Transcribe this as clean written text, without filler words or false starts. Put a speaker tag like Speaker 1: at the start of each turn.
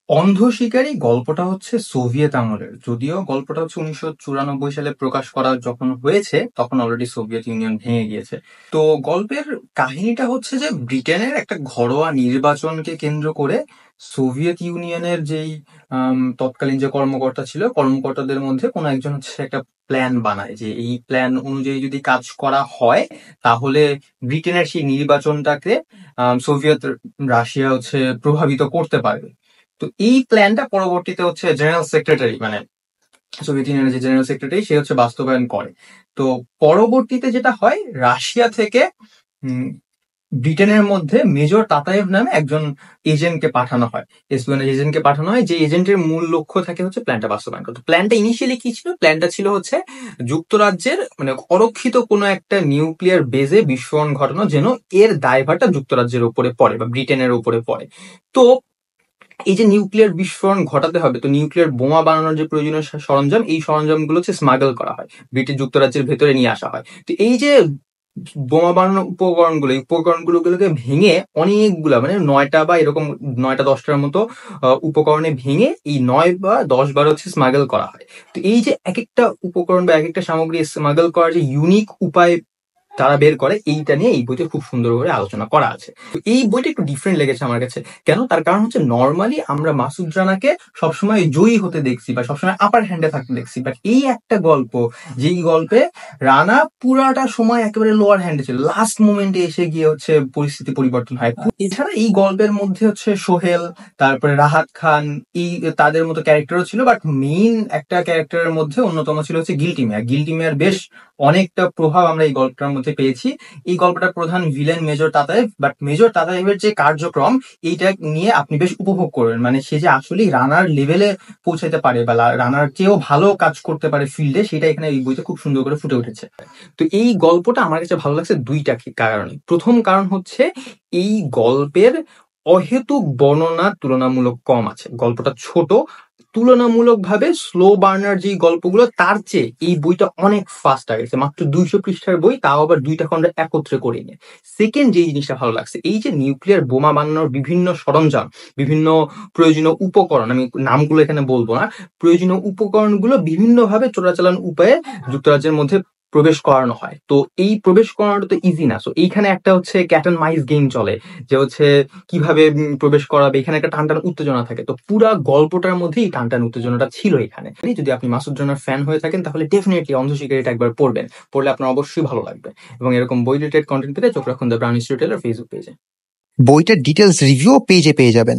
Speaker 1: অন্ধ শিকারী গল্পটা হচ্ছে সোভিয়েত আমলের। যদিও গল্পটা হচ্ছে 1994 সালে প্রকাশ করা যখন হয়েছে তখন অলরেডি সোভিয়েত ইউনিয়ন ভেঙে গিয়েছে। তো গল্পের কাহিনীটা হচ্ছে যে ব্রিটেনের একটা ঘরোয়া নির্বাচনকে কেন্দ্র করে সোভিয়েত ইউনিয়নের যেই তৎকালীন যে কর্মকর্তা ছিল, কর্মকর্তাদের মধ্যে কোনো একজন হচ্ছে একটা প্ল্যান বানায় যে এই প্ল্যান অনুযায়ী যদি কাজ করা হয় তাহলে ব্রিটেনের সেই নির্বাচনটাকে সোভিয়েত রাশিয়া হচ্ছে প্রভাবিত করতে পারবে। তো এই প্ল্যানটা পরবর্তীতে হচ্ছে জেনারেল সেক্রেটারি, মানে সোভিয়েত ইউনিয়নের যে জেনারেল সেক্রেটারি, সে হচ্ছে বাস্তবায়ন করে। তো পরবর্তীতে যেটা হয়, রাশিয়া থেকে উম, ব্রিটেনের মধ্যে মেজর তাতায়েভ নামে একজন এজেন্টকে পাঠানো হয়, এসপিওনেজ এজেন্টকে পাঠানো হয়, যে এজেন্টের মূল লক্ষ্য থাকে হচ্ছে প্ল্যানটা বাস্তবায়ন করা। প্ল্যানটা ইনিশিয়ালি কি ছিল? প্ল্যানটা ছিল হচ্ছে যুক্তরাজ্যের মানে অরক্ষিত কোনো একটা নিউক্লিয়ার বেজে বিস্ফোরণ ঘটানো, যেন এর দায়ভারটা যুক্তরাজ্যের উপরে পড়ে বা ব্রিটেনের উপরে পড়ে। তো এই যে নিউক্লিয়ার বিস্ফোরণ ঘটাতে হবে, তো নিউক্লিয়ার বোমা বানানোর যে প্রয়োজনীয় সরঞ্জাম, এই সরঞ্জামগুলো হচ্ছে স্মাগল করা হয়, ব্রিটিশ যুক্তরাজ্যের ভেতরে নিয়ে আসা হয়। তো এই যে বোমা বানানোর উপকরণগুলো, এই উপকরণগুলোকে ভেঙে অনেকগুলা, মানে 9টা বা এরকম 9টা-10টার মতো উপকরণে ভেঙে এই 9 বা 10 বার হচ্ছে স্মাগল করা হয়। তো এই যে এক একটা উপকরণ বা এক একটা সামগ্রী স্মাগল করার যে ইউনিক উপায় তারা বের করে, এইটা নিয়ে এই বইতে খুব সুন্দর করে আলোচনা করা আছে। তো এই বইটা একটু ডিফারেন্ট লেগেছে আমার কাছে। কেন? তার কারণ হচ্ছে নর্মালি আমরা মাসুদ রানাকে সবসময় জয়ী হতে দেখছি বা সবসময় আপার হ্যান্ডে থাকতে দেখছি, বাট এই একটা গল্প, যেই গল্পে রানা পুরাটা সময় একেবারে লোয়ার হ্যান্ডে ছিল, লাস্ট মোমেন্টে এসে গিয়ে হচ্ছে পরিস্থিতি পরিবর্তন হয়। এছাড়া এই গল্পের মধ্যে হচ্ছে সোহেল, তারপরে রাহাত খান, এই তাদের মতো ক্যারেক্টারও ছিল, বাট মেইন একটা ক্যারেক্টারের মধ্যে অন্যতম ছিল হচ্ছে গিল্টি মেয়ার। গিল্টি মেয়ার বেশ অনেকটা প্রভাব আমরা এই গল্পটার মধ্যে পেয়েছি। এই গল্পটার প্রধান ভিলেন মেজর তাতায়েভ, বাট মেজর তাতায়েভের যে কার্যক্রম, এইটা নিয়ে আপনি বেশ উপভোগ করবেন। মানে সে যে আসলেই রানার লেভেলে পৌঁছাতে পারে বা রানার চেয়েও ভালো কাজ করতে পারে ফিল্ডে, সেটা এখানে এই বইতে খুব সুন্দর করে ফুটে উঠেছে। তো এই গল্পটা আমার কাছে ভালো লাগছে দুইটা কারণে। প্রথম কারণ হচ্ছে এই গল্পের অহেতুক বর্ণনা তুলনামূলক কম আছে। গল্পটা ছোট, তুলনামূলকভাবে স্লো বার্নার যে গল্পগুলো তার চেয়ে এই বইটা অনেক ফাস্ট আগেছে। মাত্র 200 পৃষ্ঠার বই, তাও আবার দুইটা খন্ড একত্রে করে নিয়ে। সেকেন্ড যে জিনিসটা ভালো লাগছে, এই যে নিউক্লিয়ার বোমা বানানোর বিভিন্ন সরঞ্জাম, বিভিন্ন প্রয়োজনীয় উপকরণ, আমি নামগুলো এখানে বলবো না, প্রয়োজনীয় উপকরণগুলো বিভিন্নভাবে চোরাচালান উপায়ে যুক্তরাজ্যের মধ্যে প্রবেশ করানো হয়। তো এই প্রবেশ করানোটা তো ইজি না। সো এইখানে একটা হচ্ছে ক্যাট অ্যান্ড মাইস গেম চলে, যে হচ্ছে কিভাবে প্রবেশ করাবে। এখানে একটা টানটান উত্তেজনা থাকে। তো পুরা গল্পটার মধ্যে এই টানটান উত্তেজনাটা ছিল এখানে। যদি আপনি মাসুদ রানার ফ্যান হয়ে থাকেন তাহলে ডেফিনেটলি অন্ধ শিকারীটা একবার পড়বেন, পড়লে আপনার অবশ্যই ভালো লাগবে। এবং এরকম বই রিলেটেড কন্টেন্ট পেতে চোখ রাখুন দ্য ব্রাউন স্টোরিটেলার ফেসবুক পেজে।
Speaker 2: বইটার ডিটেলস রিভিউ পেজে পেয়ে যাবেন।